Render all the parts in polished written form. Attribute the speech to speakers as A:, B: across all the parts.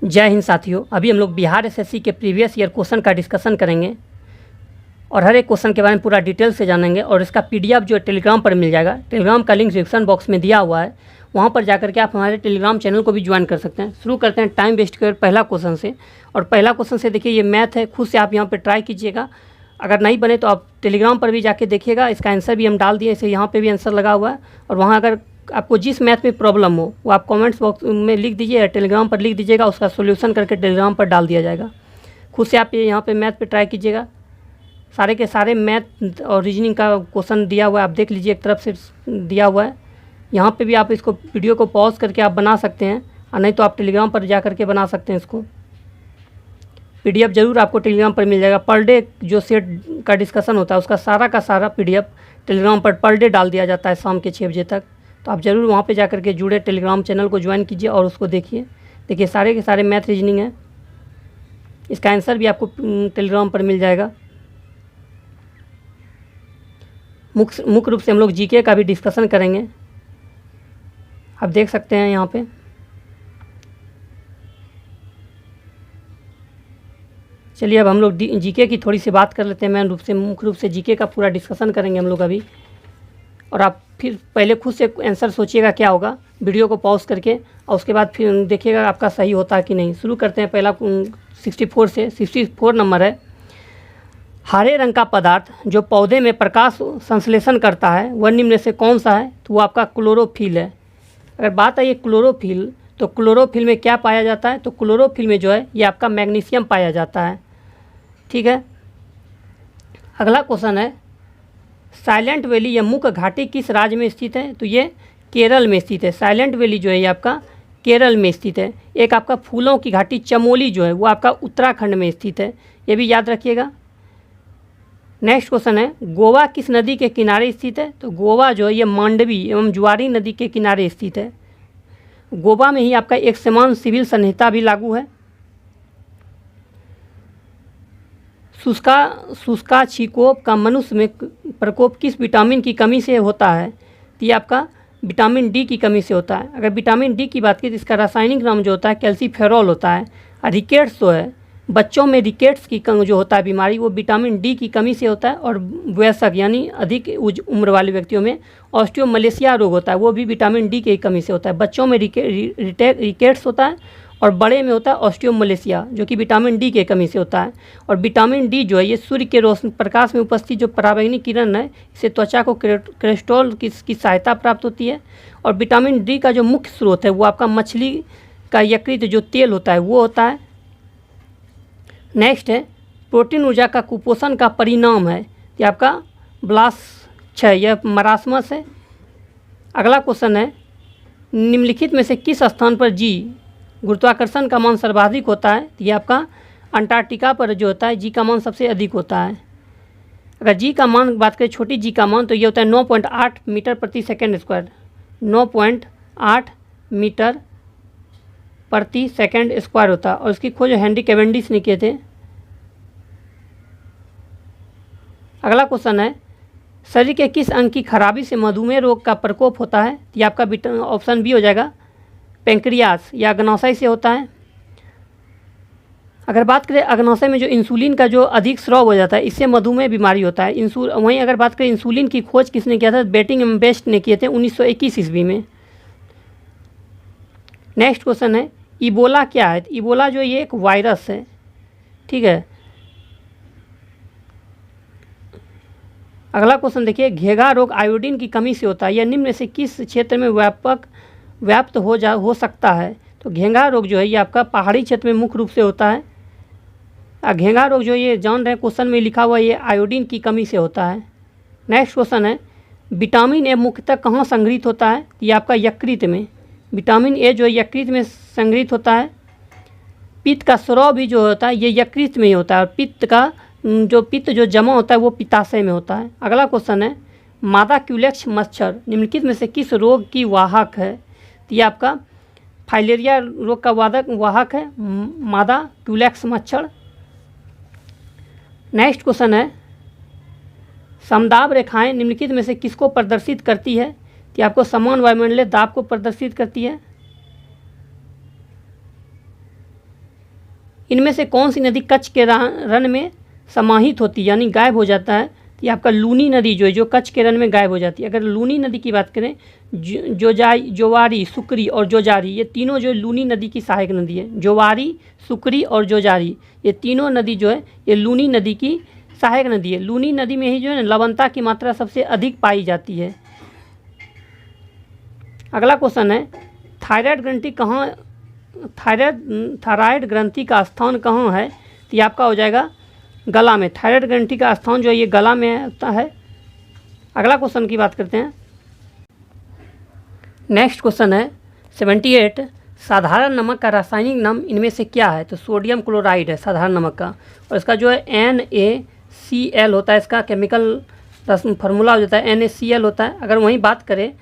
A: जय हिंद साथियों, अभी हम लोग बिहार एसएससी के प्रीवियस ईयर क्वेश्चन का डिस्कशन करेंगे और हर एक क्वेश्चन के बारे में पूरा डिटेल से जानेंगे। और इसका पीडीएफ जो है टेलीग्राम पर मिल जाएगा। टेलीग्राम का लिंक डिस्क्रिप्शन बॉक्स में दिया हुआ है, वहाँ पर जाकर के आप हमारे टेलीग्राम चैनल को भी ज्वाइन कर सकते हैं। शुरू करते हैं टाइम वेस्ट कर पहला क्वेश्चन से। और पहला क्वेश्चन से देखिए, ये मैथ है, खुद से आप यहाँ पर ट्राई कीजिएगा। अगर नहीं बने तो आप टेलीग्राम पर भी जाके देखिएगा, इसका आंसर भी हम डाल दिए, इसे यहाँ पर भी आंसर लगा हुआ है। और वहाँ अगर आपको जिस मैथ में प्रॉब्लम हो वो आप कमेंट्स बॉक्स में लिख दीजिए या टेलीग्राम पर लिख दीजिएगा, उसका सॉल्यूशन करके टेलीग्राम पर डाल दिया जाएगा। खुद से आप ये यहाँ पे मैथ पे ट्राई कीजिएगा। सारे के सारे मैथ और रीजनिंग का क्वेश्चन दिया हुआ है, आप देख लीजिए, एक तरफ से दिया हुआ है। यहाँ पे भी आप इसको वीडियो को पॉज करके आप बना सकते हैं, और नहीं तो आप टेलीग्राम पर जा करके बना सकते हैं। इसको पीडीएफ जरूर आपको टेलीग्राम पर मिल जाएगा। पर डे जो सेट का डिस्कशन होता है उसका सारा का सारा पीडीएफ टेलीग्राम पर डे डाल दिया जाता है शाम के 6 बजे तक। तो आप ज़रूर वहाँ पे जाकर के जुड़े, टेलीग्राम चैनल को ज्वाइन कीजिए और उसको देखिए। देखिए सारे के सारे मैथ रीजनिंग है, इसका आंसर भी आपको टेलीग्राम पर मिल जाएगा। मुख्य रूप से हम लोग जीके का भी डिस्कशन करेंगे, आप देख सकते हैं यहाँ पे। चलिए अब हम लोग जीके की थोड़ी सी बात कर लेते हैं। मैं मुख्य रूप से जीके का पूरा डिस्कशन करेंगे हम लोग अभी। और आप फिर पहले खुद से आंसर सोचिएगा क्या होगा, वीडियो को पॉज करके, और उसके बाद फिर देखिएगा आपका सही होता है कि नहीं। शुरू करते हैं पहला 64 से। 64 नंबर है, हरे रंग का पदार्थ जो पौधे में प्रकाश संश्लेषण करता है वह निम्न में से कौन सा है? तो वो आपका क्लोरोफिल है। अगर बात आई क्लोरोफिल, तो क्लोरोफिल में क्या पाया जाता है? तो क्लोरोफिल में जो है ये आपका मैग्नीशियम पाया जाता है। ठीक है, अगला क्वेश्चन है, साइलेंट वैली या मुक घाटी किस राज्य में स्थित है? तो ये केरल में स्थित है। साइलेंट वैली जो है ये आपका केरल में स्थित है। एक आपका फूलों की घाटी चमोली जो है वो आपका उत्तराखंड में स्थित है, ये भी याद रखिएगा। नेक्स्ट क्वेश्चन है, गोवा किस नदी के किनारे स्थित है? तो गोवा जो है ये मांडवी एवं जुआरी नदी के किनारे स्थित है। गोवा में ही आपका एक समान सिविल संहिता भी लागू है। शुष्का छिकोप का मनुष्य में प्रकोप किस विटामिन की कमी से होता है? तो ये आपका विटामिन डी की कमी से होता है। अगर विटामिन डी की बात करें तो इसका रासायनिक नाम जो होता है कैल्सीफेरॉल होता है। रिकेट्स जो है, बच्चों में रिकेट्स की जो होता है बीमारी, वो विटामिन डी की कमी से होता है। और वयस्क यानी अधिक उम्र वाले व्यक्तियों में ऑस्टियोमलेशिया रोग होता है, वो भी विटामिन डी की कमी से होता है। बच्चों में रिकेट्स होता है और बड़े में होता है ऑस्टियोमलेशिया, जो कि विटामिन डी की कमी से होता है। और विटामिन डी जो है ये सूर्य के रोशनी प्रकाश में उपस्थित जो पराबैंगनी किरण है, इससे त्वचा को कोलेस्ट्रॉल की सहायता प्राप्त होती है। और विटामिन डी का जो मुख्य स्रोत है वो आपका मछली का यकृत जो तेल होता है वो होता है। नेक्स्ट है, प्रोटीन ऊर्जा का कुपोषण का परिणाम है, ये आपका ब्लास्ट है, यह मरासमस है। अगला क्वेश्चन है, निम्नलिखित में से किस स्थान पर जी गुरुत्वाकर्षण का मान सर्वाधिक होता है? तो ये आपका अंटार्कटिका पर जो होता है जी का मान सबसे अधिक होता है। अगर जी का मान बात करें, छोटी जी का मान, तो ये होता है 9.8 मीटर प्रति सेकेंड स्क्वायर। 9.8 मीटर प्रति सेकेंड स्क्वायर होता है। और इसकी खोज हेनरी कैवेंडिश ने किए थे। अगला क्वेश्चन है, शरीर के किस अंग की खराबी से मधुमेह रोग का प्रकोप होता है? ये आपका ऑप्शन बी हो जाएगा, पेंक्रियास या अग्नाशय से होता है। अगर बात करें अग्नाशय में जो इंसुलिन का जो अधिक स्राव हो जाता है, इससे मधुमेह बीमारी होता है। वहीं अगर बात करें इंसुलिन की खोज किसने किया था? बेटिंग एंड बेस्ट ने किए थे 1921 ईस्वी में। नेक्स्ट क्वेश्चन है, इबोला क्या है? इबोला जो ये एक वायरस है। ठीक है, अगला क्वेश्चन देखिए, घेघा रोग आयोडीन की कमी से होता है, यह निम्न में से किस क्षेत्र में व्याप्त हो सकता है? तो घेंघा रोग जो है ये आपका पहाड़ी क्षेत्र में मुख्य रूप से होता है। घेंघा रोग जो ये जान रहे हैं, क्वेश्चन में लिखा हुआ है, ये आयोडीन की कमी से होता है। नेक्स्ट क्वेश्चन है, विटामिन ए मुख्यतः कहाँ संग्रहित होता है? ये आपका यकृत में। विटामिन ए जो है यकृत में संग्रहित होता है। पित्त का स्राव भी जो होता है ये यकृत में ही होता है। और पित्त जो जमा होता है वो पित्ताशय में होता है। अगला क्वेश्चन है, मादा क्यूलेक्स मच्छर निम्नलिखित में से किस रोग की वाहक है? तो ये आपका फाइलेरिया रोग का वाहक है मादा क्यूलेक्स मच्छर। नेक्स्ट क्वेश्चन है, समदाब रेखाएं निम्नलिखित में से किसको प्रदर्शित करती है? तो आपको समान वायुमंडलीय दाब को प्रदर्शित करती है। इनमें से कौन सी नदी कच्छ के रन में समाहित होती है यानी गायब हो जाता है? तो ये आपका लूनी नदी जो है जो कच्छ के रन में गायब हो जाती है। अगर लूनी नदी की बात करें, जोवारी, सुकरी और जोजारी, ये तीनों जो लूनी नदी की सहायक नदी है। जोवारी, सुकरी और जोजारी, ये तीनों नदी जो है ये लूनी नदी की सहायक नदी है। लूनी नदी में ही जो है लवणता की मात्रा सबसे अधिक पाई जाती है। अगला क्वेश्चन है, थायराइड ग्रंथि कहाँ, थायराइड ग्रंथि का स्थान कहाँ है? तो ये आपका हो जाएगा गला में। थायराइड ग्रंथि का स्थान जो है ये गला में होता है। अगला क्वेश्चन की बात करते हैं। नेक्स्ट क्वेश्चन है 78, साधारण नमक का रासायनिक नाम इनमें से क्या है? तो सोडियम क्लोराइड है साधारण नमक का, और इसका जो है NaCl होता है, इसका केमिकल फार्मूला हो जाता है NaCl होता है। अगर वहीं बात करें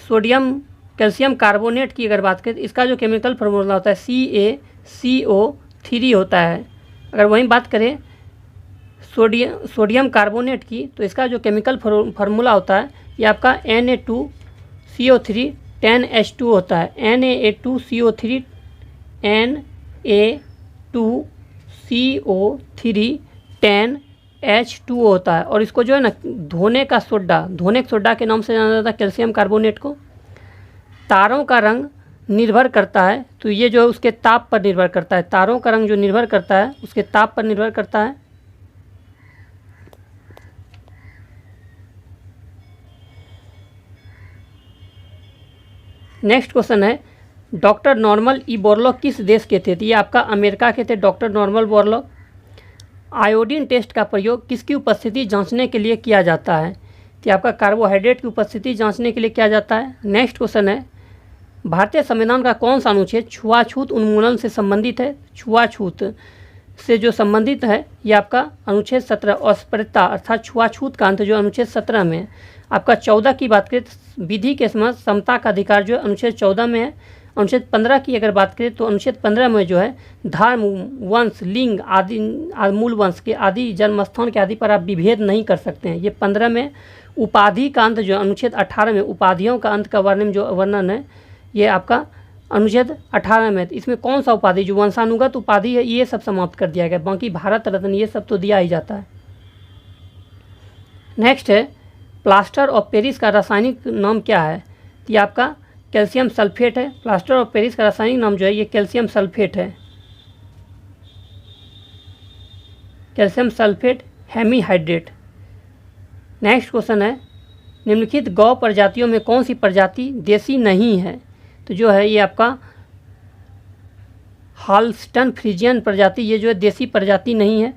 A: सोडियम कैल्शियम कार्बोनेट की अगर बात करें, तो इसका जो केमिकल फार्मूला होता है CaCO3 होता है। अगर वहीं बात करें सोडियम कार्बोनेट की, तो इसका जो केमिकल फार्मूला होता है ये आपका Na2CO3 10H2 होता है। Na2CO3 Na2CO3 10H2 होता है। और इसको जो है ना धोने का सोडा के नाम से जाना जाता है कैल्शियम कार्बोनेट को। तारों का रंग निर्भर करता है, तो ये जो है उसके ताप पर निर्भर करता है। तारों का रंग जो निर्भर करता है उसके ताप पर निर्भर करता है। नेक्स्ट क्वेश्चन है, डॉक्टर नॉर्मन ई बोरलॉग किस देश के थे? तो ये आपका अमेरिका के थे doctor Norman Borlaug. Iodine test का प्रयोग किसकी उपस्थिति जांचने के लिए किया जाता है? तो आपका कार्बोहाइड्रेट की उपस्थिति जांचने के लिए किया जाता है। नेक्स्ट क्वेश्चन है, भारतीय संविधान का कौन सा अनुच्छेद छुआछूत उन्मूलन से संबंधित है? छुआछूत से जो संबंधित है ये आपका अनुच्छेद 17 अस्पृश्यता अर्थात छुआछूत का अंत जो अनुच्छेद 17 में है। आपका 14 की बात करें तो विधि के समक्ष समता का अधिकार जो है अनुच्छेद 14 में है। अनुच्छेद 15 की अगर बात करें तो अनुच्छेद 15 में जो है धर्म, वंश, लिंग आदि मूल वंश के आदि जन्मस्थान के आदि पर आप विभेद नहीं कर सकते हैं। ये 15 में। उपाधि का अंत जो अनुच्छेद 18 में उपाधियों का अंत का वर्णन है ये आपका अनुच्छेद 18 में। इसमें कौन सा उपाधि जो वंशानुगत उपाधि है ये सब समाप्त कर दिया गया, बाकी भारत रत्न ये सब तो दिया ही जाता है। नेक्स्ट है, प्लास्टर ऑफ पेरिस का रासायनिक नाम क्या है? ये आपका कैल्शियम सल्फेट है। प्लास्टर ऑफ पेरिस का रासायनिक नाम जो है ये कैल्शियम सल्फेट है। Calcium sulphate hemihydrate. Next question है, निम्नलिखित गौ प्रजातियों में कौन सी प्रजाति देसी नहीं है? तो जो है ये आपका हॉल्स्टन फ्रीजियन प्रजाति ये जो है देसी प्रजाति नहीं है।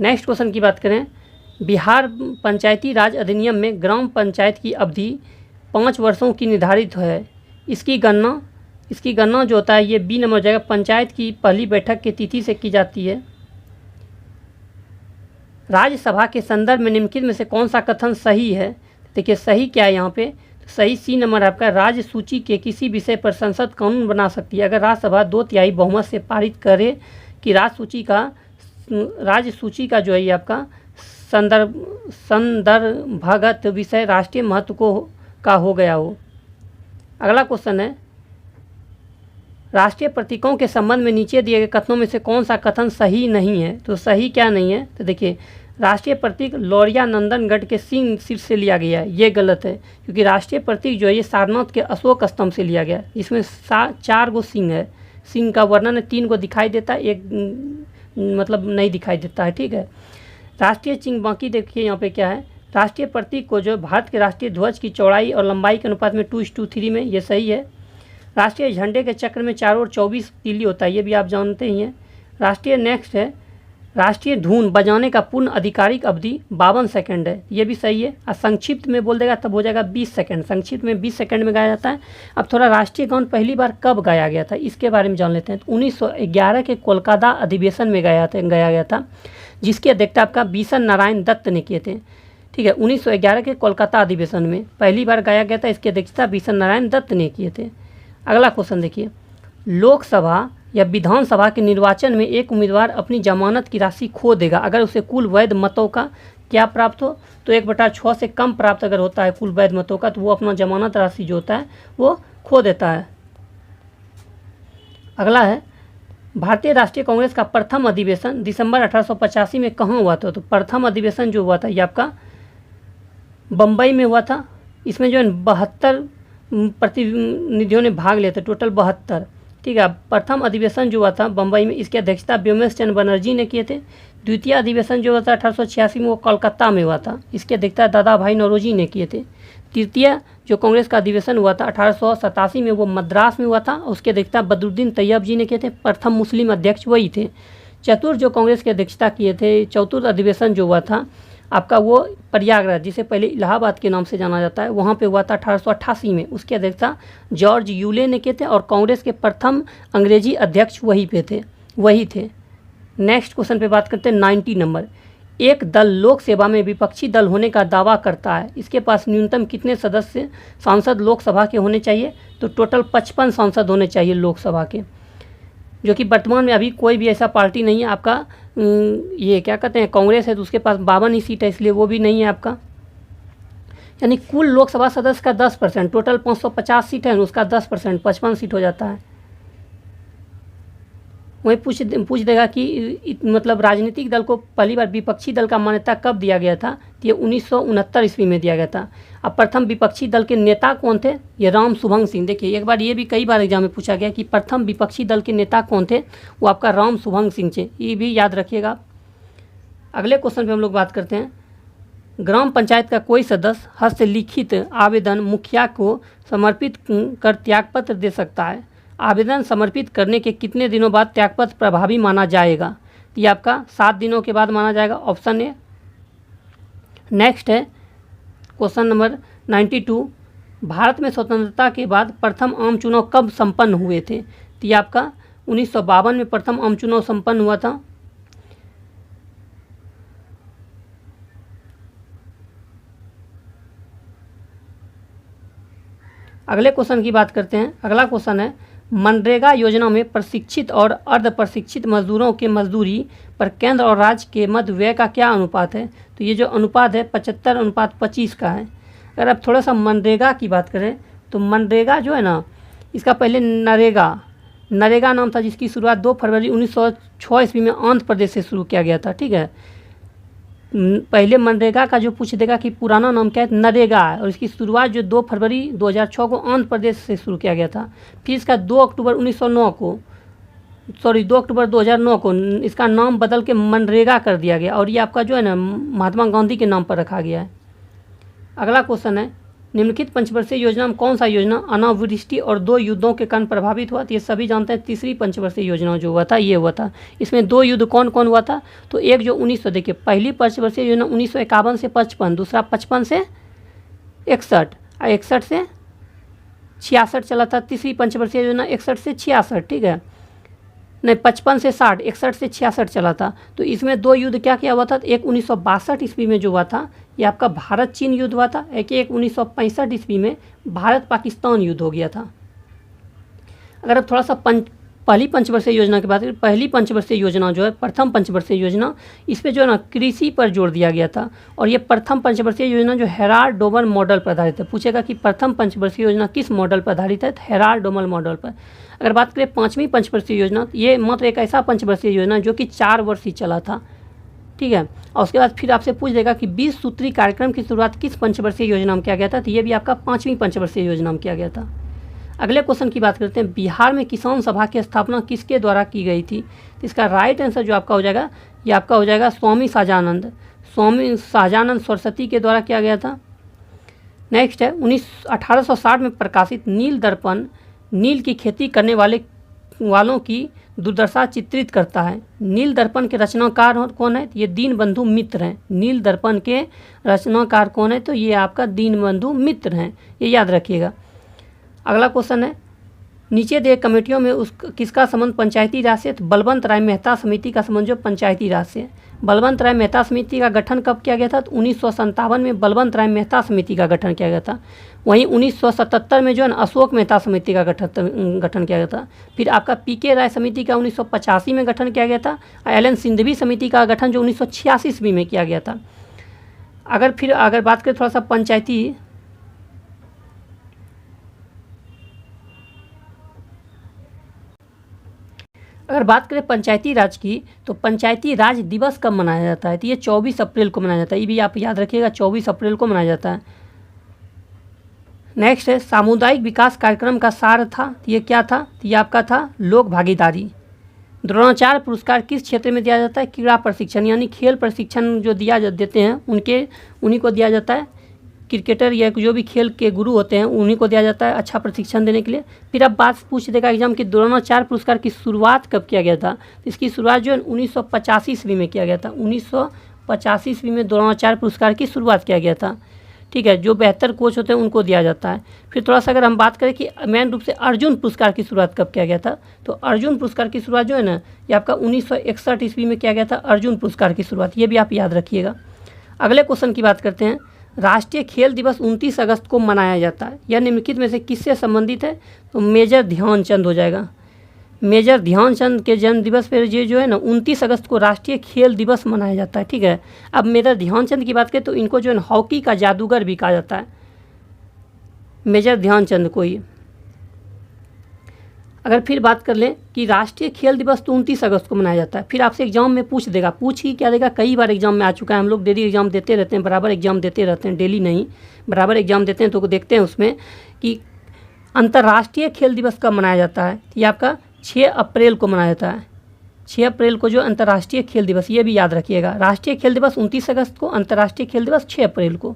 A: नेक्स्ट क्वेश्चन की बात करें, बिहार पंचायती राज अधिनियम में ग्राम पंचायत की अवधि 5 वर्षों की निर्धारित है। इसकी गणना जो होता है ये बी नंबर हो जाएगा। पंचायत की पहली बैठक की तिथि से की जाती है। राज्यसभा के संदर्भ में निम्नलिखित में से कौन सा कथन सही है? देखिए सही क्या है यहाँ पे, सही सी नंबर आपका राज्य सूची के किसी विषय पर संसद कानून बना सकती है अगर राज्यसभा 2/3 बहुमत से पारित करे कि राज्य सूची का जो है ये आपका संदर्भगत विषय राष्ट्रीय महत्व का हो गया हो। अगला क्वेश्चन है, राष्ट्रीय प्रतीकों के संबंध में नीचे दिए गए कथनों में से कौन सा कथन सही नहीं है? तो सही क्या नहीं है? तो देखिए राष्ट्रीय प्रतीक लौरिया नंदनगढ़ के सिंह सिर से लिया गया है, ये गलत है क्योंकि राष्ट्रीय प्रतीक जो है ये सारनाथ के अशोक स्तंभ से लिया गया है। इसमें 4 गो सिंह है। सिंह का वर्णन है, 3 को दिखाई देता है, एक मतलब नहीं दिखाई देता है। ठीक है, राष्ट्रीय चिन्ह बाकी देखिए यहाँ पे क्या है। राष्ट्रीय प्रतीक को जो भारत के राष्ट्रीय ध्वज की चौड़ाई और लंबाई के अनुपात में 2:3 में, ये सही है। राष्ट्रीय झंडे के चक्र में चारों ओर 24 तीली होता है, ये भी आप जानते ही हैं। राष्ट्रीय नेक्स्ट है, राष्ट्रीय धुन बजाने का पूर्ण आधिकारिक अवधि 52 सेकंड है, ये भी सही है। और संक्षिप्त में बोल देगा तब हो जाएगा 20 सेकंड। संक्षिप्त में 20 सेकंड में गाया जाता है। अब थोड़ा राष्ट्रीय गान पहली बार कब गाया गया था इसके बारे में जान लेते हैं। तो 1911 के कोलकाता अधिवेशन में गाया गया था, जिसकी अध्यक्षता आपका बीसन नारायण दत्त ने किए थे। ठीक है, 1911 के कोलकाता अधिवेशन में पहली बार गाया गया था, इसकी अध्यक्षता बीसन नारायण दत्त ने किए थे। अगला क्वेश्चन देखिए, लोकसभा या विधानसभा के निर्वाचन में एक उम्मीदवार अपनी जमानत की राशि खो देगा अगर उसे कुल वैध मतों का क्या प्राप्त हो? तो 1/6 से कम प्राप्त अगर होता है कुल वैध मतों का, तो वो अपना जमानत राशि जो होता है वो खो देता है। अगला है, भारतीय राष्ट्रीय कांग्रेस का प्रथम अधिवेशन दिसंबर 1885 में कहाँ हुआ था? तो प्रथम अधिवेशन जो हुआ था ये आपका बम्बई में हुआ था। इसमें जो है 72 प्रतिनिधियों ने भाग लिया था, टोटल 72। ठीक है, प्रथम अधिवेशन जो हुआ था बम्बई में, इसकी अध्यक्षता व्योमेश चंद्र बनर्जी ने किए थे। द्वितीय अधिवेशन जो हुआ था 1886 में, वो कोलकाता में हुआ था, इसकी अध्यक्षता दादा भाई नौरोजी ने किए थे। तृतीय जो कांग्रेस का अधिवेशन हुआ था 1887 में, वो मद्रास में हुआ था, उसकी अध्यक्षता बदरुद्दीन तैयब जी ने किए थे, प्रथम मुस्लिम अध्यक्ष वही थे। चतुर्थ जो कांग्रेस की अध्यक्षता किए थे, चतुर्थ अधिवेशन जो हुआ था आपका, वो प्रयागराज, जिसे पहले इलाहाबाद के नाम से जाना जाता है, वहाँ पे हुआ था 1888 में, उसकी अध्यक्षता जॉर्ज यूले ने किए थे, और कांग्रेस के प्रथम अंग्रेजी अध्यक्ष वही थे। नेक्स्ट क्वेश्चन पे बात करते हैं 90 नंबर। एक दल लोकसभा में विपक्षी दल होने का दावा करता है, इसके पास न्यूनतम कितने सदस्य सांसद लोकसभा के होने चाहिए? तो टोटल 55 सांसद होने चाहिए लोकसभा के, जो कि वर्तमान में अभी कोई भी ऐसा पार्टी नहीं है। आपका ये क्या कहते हैं, कांग्रेस है तो उसके पास 52 ही सीट है, इसलिए वो भी नहीं है आपका। यानी कुल लोकसभा सदस्य का 10%, टोटल 550 सीट है, उसका 10% 55 सीट हो जाता है। वही पूछ देगा कि मतलब राजनीतिक दल को पहली बार विपक्षी दल का मान्यता कब दिया गया था? तो ये 1969 ईस्वी में दिया गया था। अब प्रथम विपक्षी दल के नेता कौन थे? ये राम शुभंग सिंह। देखिए एक बार ये भी कई बार एग्जाम में पूछा गया कि प्रथम विपक्षी दल के नेता कौन थे, वो आपका राम शुभंग सिंह थे, ये भी याद रखिएगा। अगले क्वेश्चन पे हम लोग बात करते हैं। ग्राम पंचायत का कोई सदस्य हस्तलिखित आवेदन मुखिया को समर्पित कर त्यागपत्र दे सकता है। आवेदन समर्पित करने के कितने दिनों बाद त्यागपत्र प्रभावी माना जाएगा? ये आपका 7 दिनों के बाद माना जाएगा, ऑप्शन ए। नेक्स्ट है क्वेश्चन नंबर 92। भारत में स्वतंत्रता के बाद प्रथम आम चुनाव कब संपन्न हुए थे? तो ये आपका 1952 में प्रथम आम चुनाव संपन्न हुआ था। अगले क्वेश्चन की बात करते हैं। अगला क्वेश्चन है, मनरेगा योजना में प्रशिक्षित और अर्ध प्रशिक्षित मजदूरों के मजदूरी पर केंद्र और राज्य के मध्य व्यय का क्या अनुपात है? तो ये जो अनुपात है 75:25 का है। अगर आप थोड़ा सा मनरेगा की बात करें तो मनरेगा जो है ना, इसका पहले नरेगा नाम था, जिसकी शुरुआत 2 फरवरी 1906 ईस्वी में आंध्र प्रदेश से शुरू किया गया था। ठीक है, पहले मनरेगा का जो पूछ देगा कि पुराना नाम क्या है, नरेगा है, और इसकी शुरुआत जो 2 फरवरी 2006 को आंध्र प्रदेश से शुरू किया गया था। फिर इसका 2 अक्टूबर 2009 को इसका नाम बदल के मनरेगा कर दिया गया, और ये आपका जो है ना महात्मा गांधी के नाम पर रखा गया है। अगला क्वेश्चन है, निम्नलिखित पंचवर्षीय योजना में कौन सा योजना अनावृष्टि और 2 युद्धों के कारण प्रभावित हुआ? तो ये सभी जानते हैं, तीसरी पंचवर्षीय योजना जो हुआ था ये हुआ था। इसमें 2 युद्ध कौन कौन हुआ था? तो एक जो 1900, देखिए पहली पंचवर्षीय योजना 1951 से 55, दूसरा 55 से 61, 61 से 66 चला था। तीसरी पंचवर्षीय योजना 61 से 66, ठीक है, नहीं 55 से 60, 61 से 66 चला था। तो इसमें 2 युद्ध क्या किया हुआ था? एक 1962 ईस्वी में जो हुआ था ये आपका भारत चीन युद्ध हुआ था। एक 1965 ईस्वी में भारत पाकिस्तान युद्ध हो गया था। अगर आप थोड़ा सा पहली पंचवर्षीय योजना की बात करें, पहली पंचवर्षीय योजना जो है, प्रथम पंचवर्षीय योजना, इस पर जो है ना कृषि पर जोर दिया गया था। और ये प्रथम पंचवर्षीय योजना जो हेराल्ड डोमर मॉडल पर आधारित है। पूछेगा कि प्रथम पंचवर्षीय योजना किस मॉडल पर आधारित है? तो हेराल्ड डोमर मॉडल पर। अगर बात करें पाँचवीं पंचवर्षीय योजना, ये मात्र एक ऐसा पंचवर्षीय योजना जो कि 4 वर्ष ही चला था। ठीक है, और उसके बाद फिर आपसे पूछ देगा कि 20 सूत्री कार्यक्रम की शुरुआत किस पंचवर्षीय योजना में किया गया था? तो ये भी आपका 5वीं पंचवर्षीय योजना में किया गया था। अगले क्वेश्चन की बात करते हैं, बिहार में किसान सभा की स्थापना किसके द्वारा की गई थी? तो इसका राइट आंसर जो आपका हो जाएगा, ये आपका हो जाएगा स्वामी शाहजानंद सरस्वती के द्वारा किया गया था। नेक्स्ट है 1860 में प्रकाशित नील दर्पण नील की खेती करने वालों की दुर्दशा चित्रित करता है। नील दर्पण के रचनाकार कौन है? ये दीनबंधु मित्र हैं। नील दर्पण के रचनाकार कौन है? तो ये आपका दीनबंधु मित्र हैं, ये याद रखिएगा। अगला क्वेश्चन है, नीचे दिए कमेटियों में किसका संबंध पंचायती राज से? तो बलवंत राय मेहता समिति का संबंध जो पंचायती राज से। बलवंत राय मेहता समिति का गठन कब किया गया था? तो 1957 में बलवंत राय मेहता समिति का गठन किया गया था। वहीं 1977 में जो है अशोक मेहता समिति का गठन किया गया था। फिर आपका पीके राय समिति का 1985 में गठन किया गया था। एल.एन. सिंघवी समिति का गठन जो 1986 ईस्वी में किया गया था। अगर बात करें थोड़ा सा पंचायती, अगर बात करें पंचायती राज की, तो पंचायती राज दिवस कब मनाया जाता है? तो ये 24 अप्रैल को मनाया जाता है। ये भी आप याद रखिएगा, 24 अप्रैल को मनाया जाता है। नेक्स्ट है सामुदायिक विकास कार्यक्रम का सार था, तो ये क्या था? तो ये आपका था लोक भागीदारी। द्रोणाचार्य पुरस्कार किस क्षेत्र में दिया जाता है? क्रीड़ा प्रशिक्षण, यानी खेल प्रशिक्षण जो देते हैं उन्हीं को दिया जाता है। क्रिकेटर या जो भी खेल के गुरु होते हैं उन्हीं को दिया जाता है अच्छा प्रशिक्षण देने के लिए। फिर अब बात पूछ देगा एग्जाम की, द्रोणाचार्य पुरस्कार की शुरुआत कब किया गया था? तो इसकी शुरुआत जो है 1985 ईस्वी में किया गया था। 1985 ईस्वी में द्रोणाचार्य पुरस्कार की शुरुआत किया गया था। ठीक है, जो बेहतर कोच होते हैं उनको दिया जाता है। फिर थोड़ा सा अगर हम बात करें कि मेन रूप से अर्जुन पुरस्कार की शुरुआत कब किया गया था, तो अर्जुन पुरस्कार की शुरुआत जो है ना, ये आपका 1961 ईस्वी में किया गया था अर्जुन पुरस्कार की शुरुआत। ये भी आप याद रखिएगा। अगले क्वेश्चन की बात करते हैं। राष्ट्रीय खेल दिवस 29 अगस्त को मनाया जाता है, यह निम्नलिखित में से किससे संबंधित है? तो मेजर ध्यानचंद हो जाएगा। मेजर ध्यानचंद के जन्म दिवस पर ये जो है ना 29 अगस्त को राष्ट्रीय खेल दिवस मनाया जाता है। ठीक है, अब मेजर ध्यानचंद की बात करें तो इनको जो है ना हॉकी का जादूगर भी कहा जाता है, मेजर ध्यानचंद को ही। अगर फिर बात कर लें कि राष्ट्रीय खेल दिवस तो 29 अगस्त को मनाया जाता है, फिर आपसे एग्जाम में पूछ देगा, पूछ ही क्या देगा, कई बार एग्जाम में आ चुका है। हम लोग डेली एग्जाम देते रहते हैं, बराबर एग्जाम देते रहते हैं, डेली नहीं बराबर एग्जाम देते हैं। तो देखते हैं उसमें कि अंतर्राष्ट्रीय खेल दिवस कब मनाया जाता है। ये आपका 6 अप्रैल को मनाया जाता है। 6 अप्रैल को जो अंतर्राष्ट्रीय खेल दिवस, ये भी याद रखिएगा। राष्ट्रीय खेल दिवस 29 अगस्त को, अंतर्राष्ट्रीय खेल दिवस 6 अप्रैल को।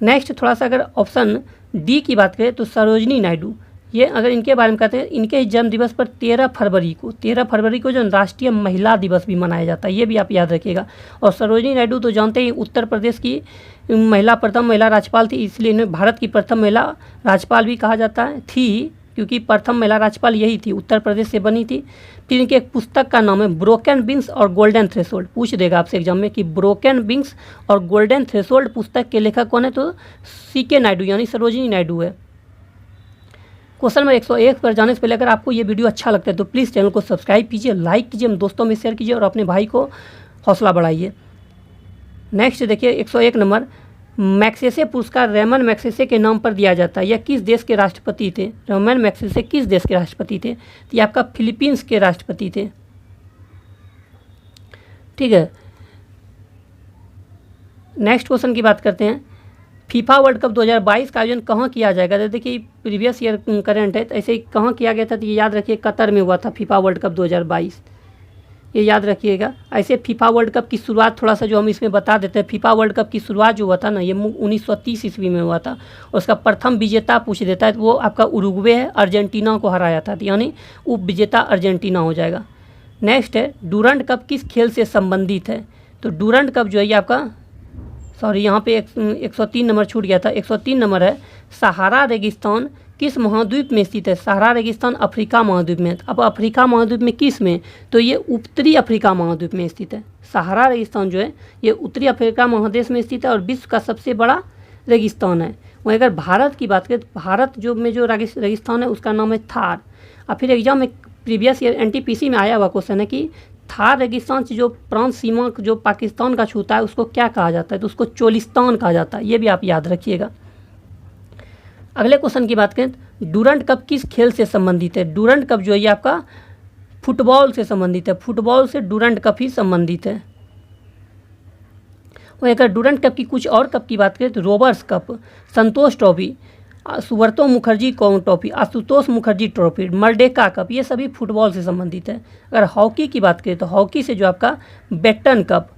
A: नेक्स्ट थोड़ा सा अगर ऑप्शन डी की बात करें तो सरोजनी नायडू, ये अगर इनके बारे में कहते हैं, इनके जन्म दिवस पर 13 फरवरी को जो राष्ट्रीय महिला दिवस भी मनाया जाता है। ये भी आप याद रखिएगा। और सरोजनी नायडू तो जानते ही उत्तर प्रदेश की प्रथम महिला राज्यपाल थी, इसलिए इन्हें भारत की प्रथम महिला राज्यपाल भी कहा जाता है, थी, क्योंकि प्रथम महिला राज्यपाल यही थी, उत्तर प्रदेश से बनी थी। फिर इनके एक पुस्तक का नाम है ब्रोकन विंग्स और गोल्डन थ्रेशोल्ड। पूछ देगा आपसे एग्जाम में कि ब्रोकन विंग्स और गोल्डन थ्रेशोल्ड पुस्तक के लेखक कौन है? तो CK नायडू यानी सरोजनी नायडू है। क्वेश्चन नंबर 101 पर जाने से पहले अगर आपको ये वीडियो अच्छा लगता है तो प्लीज़ चैनल को सब्सक्राइब कीजिए, लाइक कीजिए, दोस्तों में शेयर कीजिए और अपने भाई को हौसला बढ़ाइए। नेक्स्ट देखिए 101 नंबर, मैग्सेसे पुरस्कार रेमन मैग्सेसे के नाम पर दिया जाता है। यह किस देश के राष्ट्रपति थे? रेमन मैग्सेसे किस देश के राष्ट्रपति थे? तो ये आपका फिलीपींस के राष्ट्रपति थे। ठीक है, नेक्स्ट क्वेश्चन की बात करते हैं। फीफा वर्ल्ड कप 2022 का आयोजन कहाँ किया जाएगा? तो देखिए प्रीवियस ईयर करंट है, तो ऐसे ही कहाँ किया गया था? तो ये याद रखिए कतर में हुआ था फीफा वर्ल्ड कप 2022, ये याद रखिएगा। ऐसे फीफा वर्ल्ड कप की शुरुआत थोड़ा सा जो हम इसमें बता देते हैं, फीफा वर्ल्ड कप की शुरुआत जो हुआ था ना, ये 1930 ईस्वी में हुआ था। और उसका प्रथम विजेता पूछ देता है तो वो आपका उरुग्वे है, अर्जेंटीना को हराया था, यानी उप विजेता अर्जेंटीना हो जाएगा। नेक्स्ट है डूरंड कप किस खेल से संबंधित है? तो डूरंड कप जो है ये आपका, सॉरी यहाँ पे 103 नंबर छूट गया था, 103 नंबर है, सहारा रेगिस्तान किस महाद्वीप में स्थित है? सहारा रेगिस्तान अफ्रीका महाद्वीप में। अब अफ्रीका महाद्वीप में किस में? तो ये उत्तरी अफ्रीका महाद्वीप में स्थित है। सहारा रेगिस्तान जो है ये उत्तरी अफ्रीका महादेश में स्थित है और विश्व का सबसे बड़ा रेगिस्तान है। वहीं अगर भारत की बात करें तो भारत जो में जो रेगिस्तान है उसका नाम है थार। और फिर एग्जाम में प्रीवियस ईयर NTPC में आया हुआ क्वेश्चन है कि थार रेगिस्तान से जो प्रांत सीमा जो पाकिस्तान का छूता है उसको क्या कहा जाता है? तो उसको चोलिस्तान कहा जाता है। ये भी आप याद रखिएगा। अगले क्वेश्चन की बात करें, डूरंड कप किस खेल से संबंधित है? डूरंड कप जो है ये आपका फुटबॉल से संबंधित है, फुटबॉल से डूरंड कप ही संबंधित है। और अगर डूरंड कप की कुछ और कप की बात करें तो Rovers cup, Santosh trophy, Subroto Mukherjee trophy, Ashutosh Mukherjee trophy, Merdeka cup, ये सभी फुटबॉल से संबंधित है। अगर हॉकी की बात करें तो हॉकी से जो आपका Beighton cup,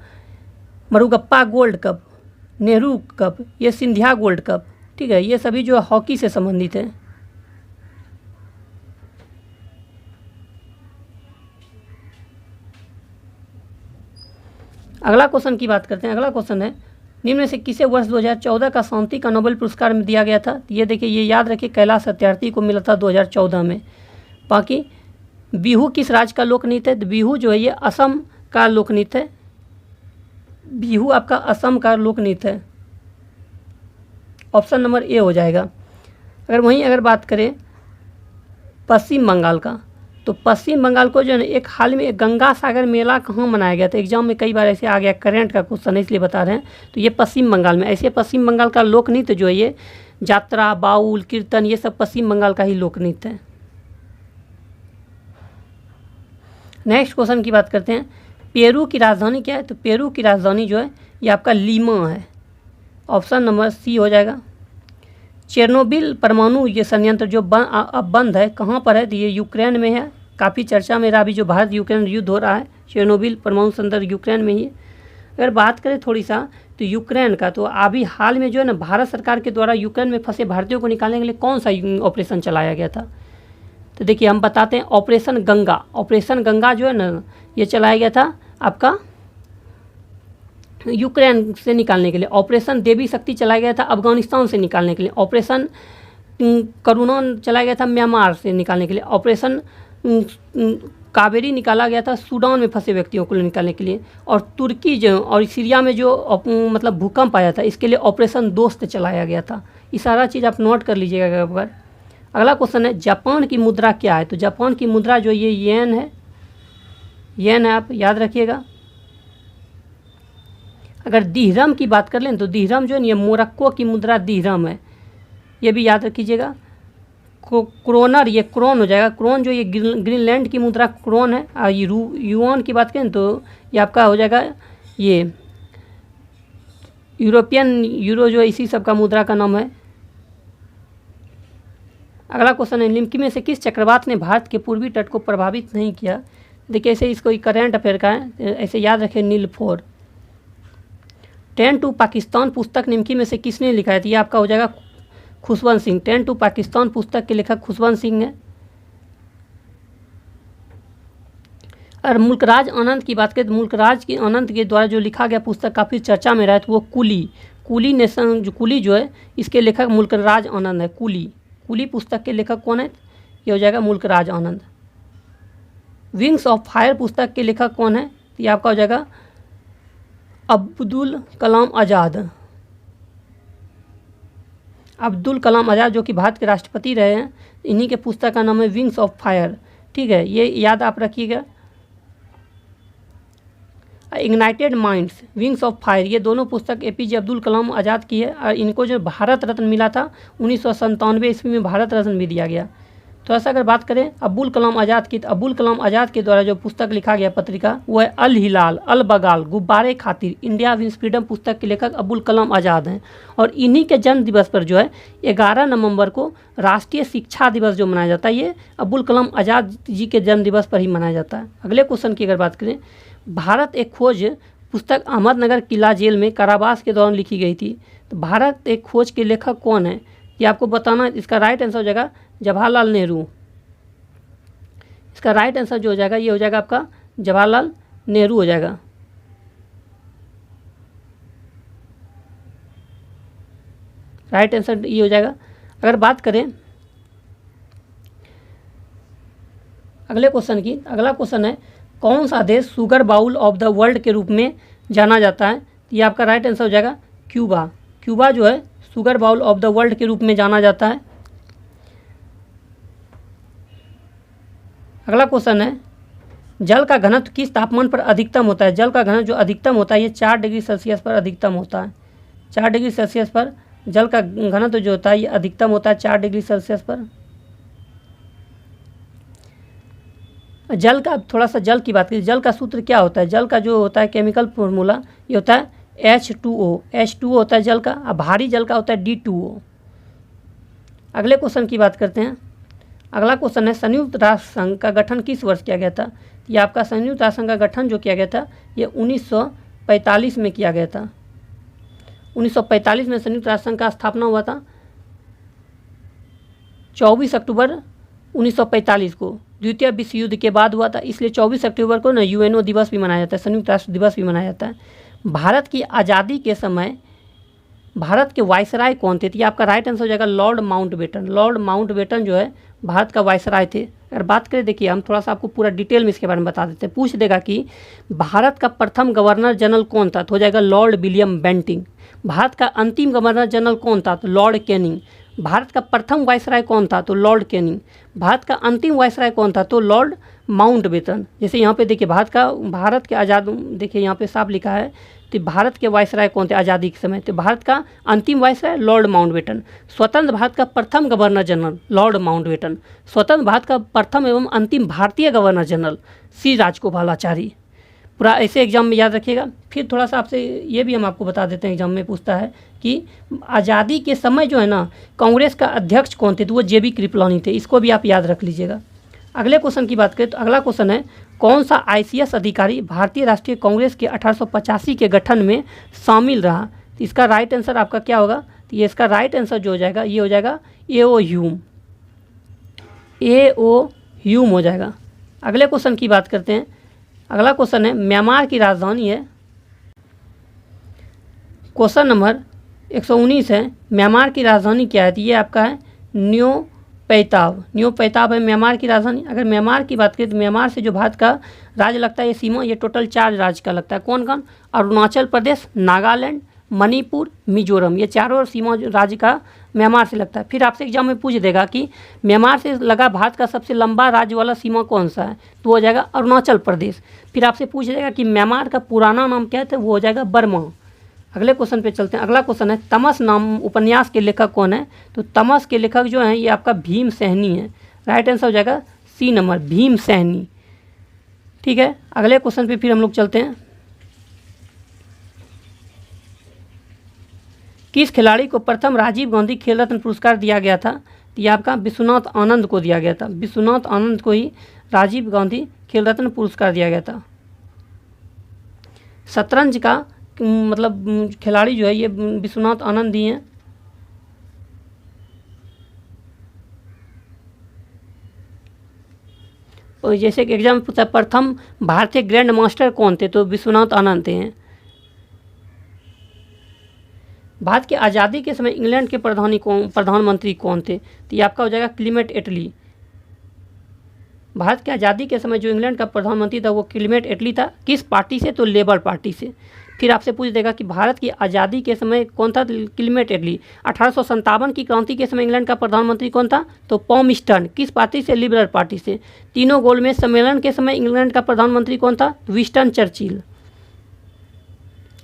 A: Murugappa gold cup, Nehru cup, ये सिंधिया गोल्ड कप, ठीक है, ये सभी जो हॉकी से संबंधित है। अगला क्वेश्चन की बात करते हैं। अगला क्वेश्चन है, निम्न में से किसे वर्ष 2014 का शांति का नोबेल पुरस्कार में दिया गया था? ये देखिए, ये याद रखिए, कैलाश सत्यार्थी को मिला था 2014 में। बाकी बिहू किस राज्य का लोक नृत्य है? तो बिहू जो है ये असम का लोक नृत्य है। बिहू आपका असम का लोक नृत्य है। ऑप्शन नंबर ए हो जाएगा। अगर बात करें पश्चिम बंगाल का, तो पश्चिम बंगाल को जो है एक हाल में गंगा सागर मेला कहाँ मनाया गया था? एग्जाम में कई बार ऐसे आ गया, करंट का क्वेश्चन है इसलिए बता रहे हैं। तो ये पश्चिम बंगाल में, ऐसे पश्चिम बंगाल का लोक नृत्य जो है ये यात्रा, बाउल, कीर्तन, ये सब पश्चिम बंगाल का ही लोक नृत्य है। नेक्स्ट क्वेश्चन की बात करते हैं, पेरू की राजधानी क्या है? तो पेरू की राजधानी जो है ये आपका लीमा है। ऑप्शन नंबर सी हो जाएगा। चेरनोबिल परमाणु ये संयंत्र जो अब बंद है, कहाँ पर है? तो ये यूक्रेन में है। काफ़ी चर्चा में रहा अभी जो भारत यूक्रेन युद्ध हो रहा है, चेरनोबिल परमाणु संयंत्र यूक्रेन में ही है। अगर बात करें थोड़ी सा तो यूक्रेन का, तो अभी हाल में जो है ना भारत सरकार के द्वारा यूक्रेन में फंसे भारतीयों को निकालने के लिए कौन सा ऑपरेशन चलाया गया था? तो देखिए हम बताते हैं, ऑपरेशन गंगा। ऑपरेशन गंगा जो है ना ये चलाया गया था आपका यूक्रेन से निकालने के लिए। ऑपरेशन देवी शक्ति चलाया गया था अफगानिस्तान से निकालने के लिए। ऑपरेशन करुणा चलाया गया था म्यांमार से निकालने के लिए। ऑपरेशन कावेरी निकाला गया था सूडान में फंसे व्यक्तियों को निकालने के लिए। और तुर्की जो और सीरिया में जो मतलब भूकंप आया था, इसके लिए ऑपरेशन दोस्त चलाया गया था। ये सारा चीज़ आप नोट कर लीजिएगा अगर। अगला क्वेश्चन है, जापान की मुद्रा क्या है? तो जापान की मुद्रा जो ये येन है, येन है, आप याद रखिएगा। अगर दिहरम की बात कर लें तो दिहरम जो है ये मोरक्को की मुद्रा दिहरम है, ये भी याद रखिएगा। क्रोनर ये क्रोन हो जाएगा। क्रोन जो ये ग्रीनलैंड की मुद्रा क्रोन है। और ये युआन की बात करें तो ये आपका हो जाएगा ये यूरोपियन यूरो जो इसी सब का मुद्रा का नाम है। अगला क्वेश्चन है, निम्न में से किस चक्रवात ने भारत के पूर्वी तट को प्रभावित नहीं किया? देखिए ऐसे इसको करंट अफेयर का है, ऐसे याद रखें नीलफोर। 10 टू पाकिस्तान पुस्तक निम्न में से किसने लिखा है? तो ये आपका हो जाएगा खुशवंत सिंह। 10 टू पाकिस्तान पुस्तक के लेखक खुशवंत सिंह है। और मुल्कराज आनंद की बात करें तो मुल्कराज की आनंद के द्वारा जो लिखा गया पुस्तक काफ़ी चर्चा में रहा है, तो वो कुली नेशन जो कुली जो है इसके लेखक मुल्कराज आनंद है। कुली पुस्तक के लेखक कौन है? ये हो जाएगा मुल्कराज आनंद। विंग्स ऑफ फायर पुस्तक के लेखक कौन है? तो ये आपका हो जाएगा अब्दुल कलाम आज़ाद। अब्दुल कलाम आज़ाद जो कि भारत के राष्ट्रपति रहे हैं, इन्हीं के पुस्तक का नाम है विंग्स ऑफ फायर। ठीक है, ये याद आप रखिएगा। Ignited minds, wings of fire, ये दोनों पुस्तक एपीजे अब्दुल कलाम आज़ाद की है। और इनको जो भारत रत्न मिला था 1997 ईस्वी में भारत रत्न भी दिया गया। तो ऐसा अगर बात करें अब्दुल कलाम आज़ाद की, तो अब्दुल कलाम आज़ाद के द्वारा जो पुस्तक लिखा गया पत्रिका वो है अल हिलाल अल बगाल गुब्बारे खातिर इंडिया विंस फ्रीडम पुस्तक के लेखक अब्दुल कलाम आज़ाद हैं। और इन्हीं के जन्म दिवस पर जो है 11 नवंबर को राष्ट्रीय शिक्षा दिवस जो मनाया जाता है, ये अब्दुल कलाम आज़ाद जी के जन्म दिवस पर ही मनाया जाता है। अगले क्वेश्चन की अगर बात करें, भारत एक खोज पुस्तक अहमदनगर किला जेल में कारावास के दौरान लिखी गई थी। तो भारत एक खोज के लेखक कौन है ये आपको बताना। इसका राइट आंसर हो जाएगा जवाहरलाल नेहरू। इसका राइट आंसर जो हो जाएगा ये हो जाएगा आपका जवाहरलाल नेहरू हो जाएगा। राइट आंसर ये हो जाएगा। अगर बात करें अगले क्वेश्चन की, अगला क्वेश्चन है कौन सा देश sugar bowl of the world के रूप में जाना जाता है? तो ये आपका राइट आंसर हो जाएगा क्यूबा। क्यूबा जो है sugar bowl of the world के रूप में जाना जाता है। अगला क्वेश्चन है जल का घनत्व किस तापमान पर अधिकतम होता है? जल का घनत्व जो अधिकतम होता है ये 4 डिग्री सेल्सियस पर अधिकतम होता है। 4 डिग्री सेल्सियस पर जल का घनत्व जो होता है ये अधिकतम होता है 4 डिग्री सेल्सियस पर। जल का थोड़ा सा जल की बात करें, जल का सूत्र क्या होता है? जल का जो होता है केमिकल फॉर्मूला ये होता है H2O। H2O होता है जल का, और भारी जल का होता है D2O। अगले क्वेश्चन की बात करते हैं। अगला क्वेश्चन है संयुक्त राष्ट्र संघ का गठन किस वर्ष किया गया था? ये आपका संयुक्त राष्ट्र संघ का गठन जो किया गया था ये 1945 में किया गया था। 1945 में संयुक्त राष्ट्र संघ का स्थापना हुआ था 24 अक्टूबर 1945 को। द्वितीय विश्व युद्ध के बाद हुआ था, इसलिए 24 अक्टूबर को ना यूएनओ दिवस भी मनाया जाता है, संयुक्त राष्ट्र दिवस भी मनाया जाता है। भारत की आज़ादी के समय भारत के वायसराय कौन थे? तो ये आपका राइट आंसर हो जाएगा लॉर्ड माउंटबेटन। लॉर्ड माउंटबेटन जो है भारत का वायसराय थे। अगर बात करें, देखिए हम थोड़ा सा आपको पूरा डिटेल में इसके बारे में बता देते हैं। पूछ देगा कि भारत का प्रथम गवर्नर जनरल कौन था? तो हो जाएगा लॉर्ड विलियम बेंटिंक। भारत का अंतिम गवर्नर जनरल कौन था? तो लॉर्ड कैनिंग। भारत का प्रथम वायसराय कौन था? तो लॉर्ड कैनिंग। भारत का अंतिम वायसराय कौन था? तो लॉर्ड माउंटबेटन। जैसे यहाँ पे देखिए भारत के आज़ाद, देखिए यहाँ पे साफ लिखा है, तो भारत के वायसराय कौन थे आज़ादी के समय? तो भारत का अंतिम वायसराय लॉर्ड माउंटबेटन। स्वतंत्र भारत का प्रथम गवर्नर जनरल लॉर्ड माउंटबेटन। स्वतंत्र भारत का प्रथम एवं अंतिम भारतीय गवर्नर जनरल श्री राजगोपालाचारी। पूरा ऐसे एग्जाम में याद रखिएगा। फिर थोड़ा सा आपसे ये भी हम आपको बता देते हैं, एग्जाम में पूछता है कि आज़ादी के समय जो है ना कांग्रेस का अध्यक्ष कौन थे? तो वो JB कृपलानी थे। इसको भी आप याद रख लीजिएगा। अगले क्वेश्चन की बात करें तो अगला क्वेश्चन है, कौन सा ICS अधिकारी भारतीय राष्ट्रीय कांग्रेस के 1885 के गठन में शामिल रहा? तो इसका राइट आंसर आपका क्या होगा? तो ये इसका राइट आंसर जो हो जाएगा ये हो जाएगा A.O. ह्यूम। A.O. ह्यूम हो जाएगा। अगले क्वेश्चन की बात करते हैं। अगला क्वेश्चन है, म्यांमार की राजधानी है, क्वेश्चन नंबर 119 है, म्यांमार की राजधानी क्या है? तो ये आपका है न्यू पैताब। न्यू पैताब है म्यांमार की राजधानी। अगर म्यांमार की बात करें तो म्यांमार से जो भारत का राज्य लगता है, ये सीमा ये टोटल 4 राज्य का लगता है। कौन कौन? अरुणाचल प्रदेश, नागालैंड, मणिपुर, मिजोरम, ये चारों सीमा राज्य का म्यांमार से लगता है। फिर आपसे एग्जाम में पूछ देगा कि म्यांमार से लगा भारत का सबसे लंबा राज्य वाला सीमा कौन सा है? तो वो हो जाएगा अरुणाचल प्रदेश। फिर आपसे पूछ देगा कि म्यांमार का पुराना नाम क्या है? तो वो हो जाएगा बर्मा। अगले क्वेश्चन पे चलते हैं। अगला क्वेश्चन है, तमस नाम उपन्यास के लेखक कौन है? तो तमस के लेखक जो हैं ये आपका भीम सैनी है। राइट आंसर हो जाएगा C नंबर, भीम सैनी। ठीक है, अगले क्वेश्चन पे फिर हम लोग चलते हैं। किस खिलाड़ी को प्रथम राजीव गांधी खेल रत्न पुरस्कार दिया गया था? तो ये आपका विश्वनाथ आनंद को दिया गया था। विश्वनाथ आनंद को ही राजीव गांधी खेल रत्न पुरस्कार दिया गया था। शतरंज का मतलब खिलाड़ी जो है ये विश्वनाथ आनंद ही हैं। और जैसे कि एग्जाम में पूछा प्रथम भारतीय ग्रैंड मास्टर कौन थे? तो विश्वनाथ आनंद थे हैं। भारत की आज़ादी के समय इंग्लैंड के प्रधानमंत्री कौन थे? तो ये आपका हो जाएगा क्लीमेट एटली। भारत की आज़ादी के समय जो इंग्लैंड का प्रधानमंत्री था वो क्लीमेट एटली था। किस पार्टी से? तो लेबर पार्टी से। फिर आपसे पूछ देगा कि भारत की आज़ादी के समय कौन था? क्लीमेट एटली। 1857 की क्रांति के समय इंग्लैंड का प्रधानमंत्री कौन था? तो पॉमस्टन। किस पार्टी से? लिबरल पार्टी से। तीनों गोलमेज सम्मेलन के समय इंग्लैंड का प्रधानमंत्री कौन था? Winston Churchill.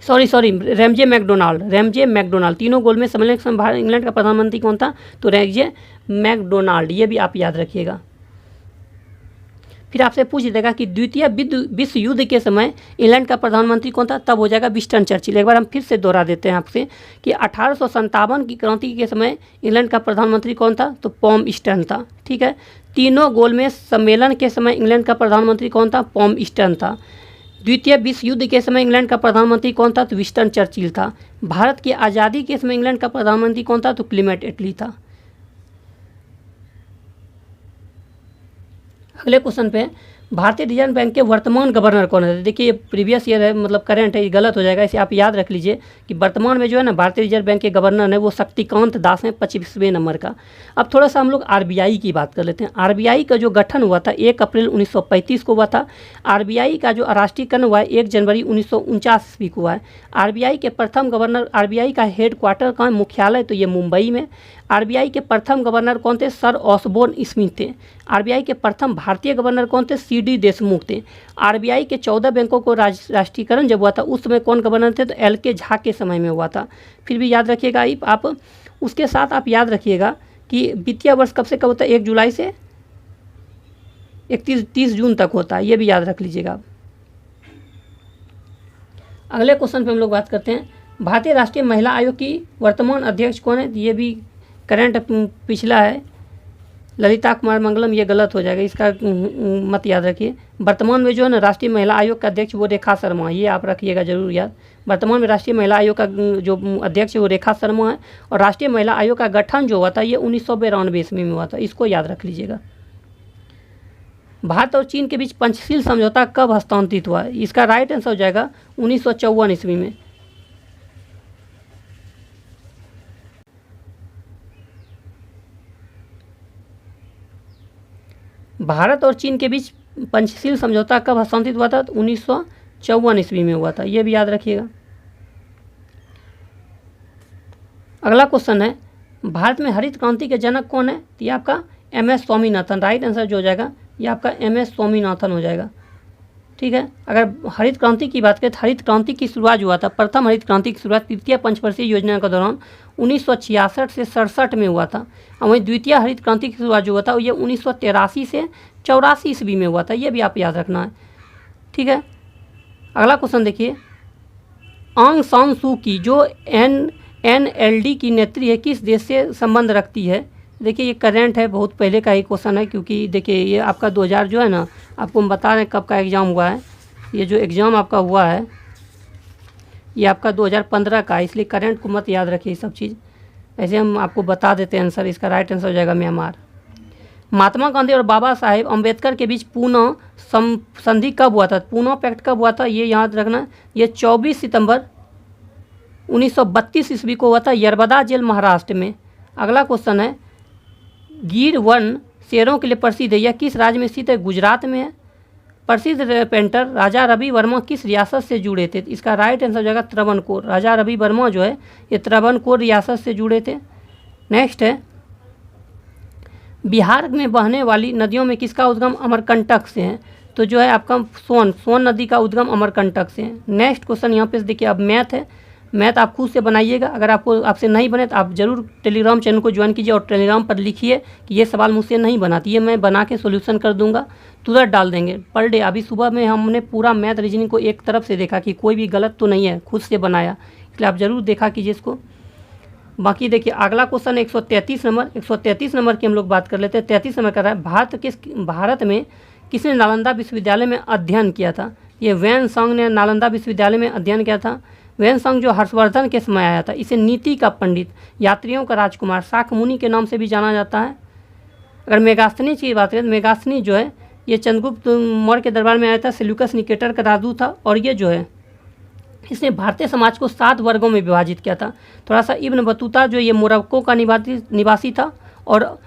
A: Sorry Ramsay MacDonald. तीनों गोलमेज सम्मेलन के समय इंग्लैंड का प्रधानमंत्री कौन था? तो रैमजे मैकडोनाल्ड। ये भी आप याद रखिएगा। फिर आपसे पूछ देगा कि द्वितीय विश्व युद्ध के समय इंग्लैंड का प्रधानमंत्री कौन था? तब हो जाएगा विंस्टन चर्चिल। एक बार हम फिर से दोहरा देते हैं आपसे कि 1857 की क्रांति के समय इंग्लैंड का प्रधानमंत्री कौन था? तो पॉमस्टन था। ठीक है, तीनों गोलमेज सम्मेलन के समय इंग्लैंड का प्रधानमंत्री कौन था? पॉमस्टन था। द्वितीय विश्व युद्ध के समय इंग्लैंड का प्रधानमंत्री कौन था? तो विंस्टन चर्चिल था। भारत की आज़ादी के समय इंग्लैंड का प्रधानमंत्री कौन था? तो क्लीमेट एटली था। अगले क्वेश्चन पे, भारतीय रिजर्व बैंक के वर्तमान गवर्नर कौन है? देखिए ये प्रीवियस ईयर है, मतलब करंट है, ये गलत हो जाएगा। इसे आप याद रख लीजिए कि वर्तमान में जो है ना भारतीय रिजर्व बैंक के गवर्नर है वो शक्तिकांत दास हैं, 25वें नंबर का। अब थोड़ा सा हम लोग RBI की बात कर लेते हैं। RBI का जो गठन हुआ था 1 अप्रैल 1935 को हुआ था। RBI का जो राष्ट्रीयकरण हुआ है 1 जनवरी 1949 ईस्वी को हुआ है। RBI के प्रथम गवर्नर, RBI का हेड क्वार्टर का मुख्यालय तो ये मुंबई में। RBI के प्रथम गवर्नर कौन थे? सर ऑसबोर्न स्मिथ थे। RBI के प्रथम भारतीय गवर्नर कौन थे? CD देशमुख थे। RBI के 14 बैंकों को राष्ट्रीयकरण जब हुआ था उस समय कौन गवर्नर थे? तो LK झा के समय में हुआ था। फिर भी याद रखिएगा आप, उसके साथ आप याद रखिएगा कि वित्तीय वर्ष कब से कब होता है? 1 जुलाई से 30 जून तक होता है। ये भी याद रख लीजिएगा आप। अगले क्वेश्चन पे हम लोग बात करते हैं, भारतीय राष्ट्रीय महिला आयोग की वर्तमान अध्यक्ष कौन है? ये भी करंट पिछला है, ललिता कुमार मंगलम। ये गलत हो जाएगा, इसका मत याद रखिए। वर्तमान में जो है ना राष्ट्रीय महिला आयोग का अध्यक्ष वो रेखा शर्मा, ये आप रखिएगा जरूर याद। वर्तमान में राष्ट्रीय महिला आयोग का जो अध्यक्ष है वो रेखा शर्मा है। और राष्ट्रीय महिला आयोग का गठन जो हुआ था ये 1992 ईस्वी में हुआ था, इसको याद रख लीजिएगा। भारत और चीन के बीच पंचशील समझौता कब हस्तांतरित हुआ? इसका राइट आंसर हो जाएगा 1954 ईस्वी में। भारत और चीन के बीच पंचशील समझौता कब हस्तांतरित हुआ था? तो 1954 ईस्वी में हुआ था, ये भी याद रखिएगा। अगला क्वेश्चन है, भारत में हरित क्रांति के जनक कौन है? तो ये आपका MS स्वामीनाथन। राइट आंसर जो हो जाएगा ये आपका MS स्वामीनाथन हो जाएगा। ठीक है, अगर हरित क्रांति की बात करें तो हरित क्रांति की शुरुआत हुआ था, प्रथम हरित क्रांति की शुरुआत तृतीय पंचवर्षीय योजना के दौरान 1966 से 67 में हुआ था। और वहीं द्वितीय हरित क्रांति की शुरुआत जो हुआ था ये 1983 से 84 ईस्वी में हुआ था। ये भी आप याद रखना है। ठीक है, अगला क्वेश्चन देखिए, आंग सान सू की जो NLD की नेत्री है किस देश से संबंध रखती है? देखिए ये करेंट है, बहुत पहले का ही क्वेश्चन है, क्योंकि देखिए ये आपका 2000 जो है ना, आपको हम बता रहे हैं कब का एग्ज़ाम हुआ है। ये जो एग्ज़ाम आपका हुआ है ये आपका 2015 का है, इसलिए करंट को मत याद रखिए सब चीज़। ऐसे हम आपको बता देते हैं आंसर। इसका राइट आंसर हो जाएगा म्यांमार। महात्मा गांधी और बाबा साहेब अम्बेडकर के बीच पूना संधि कब हुआ था? पूना पैक्ट कब हुआ था ये याद रखना। ये 24 सितंबर 1932 ईस्वी को हुआ था, यरबदा जेल महाराष्ट्र में। अगला क्वेश्चन है, गिर वन शेरों के लिए प्रसिद्ध है, यह किस राज्य में स्थित है? गुजरात में है। प्रसिद्ध पेंटर राजा रवि वर्मा किस रियासत से जुड़े थे? इसका राइट आंसर हो जाएगा त्रावणकोर। राजा रवि वर्मा जो है ये त्रावणकोर रियासत से जुड़े थे। नेक्स्ट है, बिहार में बहने वाली नदियों में किसका उद्गम अमरकंटक से है? तो जो है आपका सोन नदी का उद्गम अमरकंटक से है। नेक्स्ट क्वेश्चन यहाँ पे देखिए, अब मैथ है। मैथ आप खुद से बनाइएगा। अगर आपसे नहीं बने तो आप ज़रूर टेलीग्राम चैनल को ज्वाइन कीजिए और टेलीग्राम पर लिखिए कि ये सवाल मुझसे नहीं बनाती है, मैं बना के सोल्यूशन कर दूंगा, तुरंत डाल देंगे पर डे। अभी सुबह में हमने पूरा मैथ रीजनिंग को एक तरफ से देखा कि कोई भी गलत तो नहीं है, खुद से बनाया, इसलिए आप ज़रूर देखा कीजिए इसको। बाकी देखिए अगला क्वेश्चन 133 नंबर। 133 नंबर की हम लोग बात कर लेते हैं। 33 नंबर कर रहा है, भारत में किसने नालंदा विश्वविद्यालय में अध्ययन किया था? ये वैन सांग ने नालंदा विश्वविद्यालय में अध्ययन किया था। वैन सांग जो हर्षवर्धन के समय आया था, इसे नीति का पंडित, यात्रियों का राजकुमार, शाक्यमुनि के नाम से भी जाना जाता है। अगर मेगास्थनी की बात करें तो मेगास्थनी जो है ये चंद्रगुप्त मौर्य के दरबार में आया था, सेल्यूकस निकेटर का राजदूत था, और ये जो है इसने भारतीय समाज को 7 वर्गों में विभाजित किया था। थोड़ा सा इब्न बतूता जो ये मोरक्को का निवासी था, और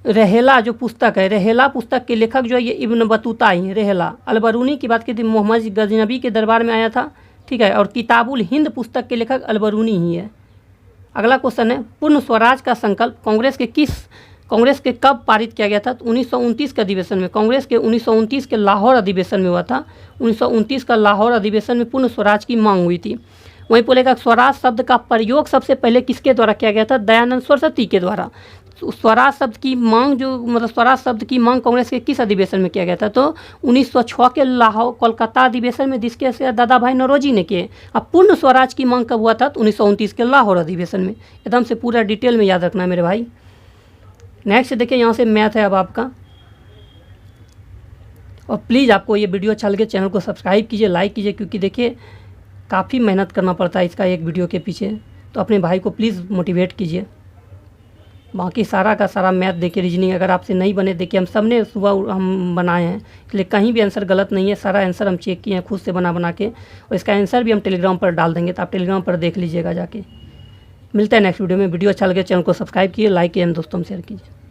A: रहेला जो पुस्तक है, रहेला पुस्तक के लेखक जो है ये इब्न बतूता ही है, रहेला। अलबरूनी की बात की थी, मोहम्मद गजनबी के दरबार में आया था। ठीक है, और किताबुल हिंद पुस्तक के लेखक अलबरूनी ही है। अगला क्वेश्चन है, पूर्ण स्वराज का संकल्प कांग्रेस के कब पारित किया गया था? तो 1929 के अधिवेशन में। कांग्रेस के 1929 के लाहौर अधिवेशन में हुआ था। 1929 का लाहौर अधिवेशन में पूर्ण स्वराज की मांग हुई थी। वहीं बोलेगा स्वराज शब्द का प्रयोग सबसे पहले किसके द्वारा किया गया था? दयानंद सरस्वती के द्वारा। स्वराज शब्द की मांग स्वराज शब्द की मांग कांग्रेस के किस अधिवेशन में किया गया था? तो 1906 के लाहौर कोलकाता अधिवेशन में, जिसके दादा भाई नौरोजी ने किए। अब पूर्ण स्वराज की मांग कब हुआ था? तो 1929 के लाहौर अधिवेशन में। एकदम से पूरा डिटेल में याद रखना है मेरे भाई। नेक्स्ट देखिए, यहाँ से मैथ है अब आपका। और प्लीज़ आपको ये वीडियो अच्छा लगे चैनल को सब्सक्राइब कीजिए, लाइक कीजिए, क्योंकि देखिए काफ़ी मेहनत करना पड़ता है इसका एक वीडियो के पीछे। तो अपने भाई को प्लीज़ मोटिवेट कीजिए। बाकी सारा का सारा मैथ देखिए, रीजनिंग अगर आपसे नहीं बने, देखिए हम सब ने सुबह हम बनाए हैं, इसलिए कहीं भी आंसर गलत नहीं है। सारा आंसर हम चेक किए हैं खुद से बना के, और इसका आंसर भी हम टेलीग्राम पर डाल देंगे, तो आप टेलीग्राम पर देख लीजिएगा जाके। मिलता है नेक्स्ट वीडियो में। वीडियो अच्छा लगे चैनल को सब्सक्राइब कीजिए, लाइक कीजिए, दोस्तों में शेयर कीजिए।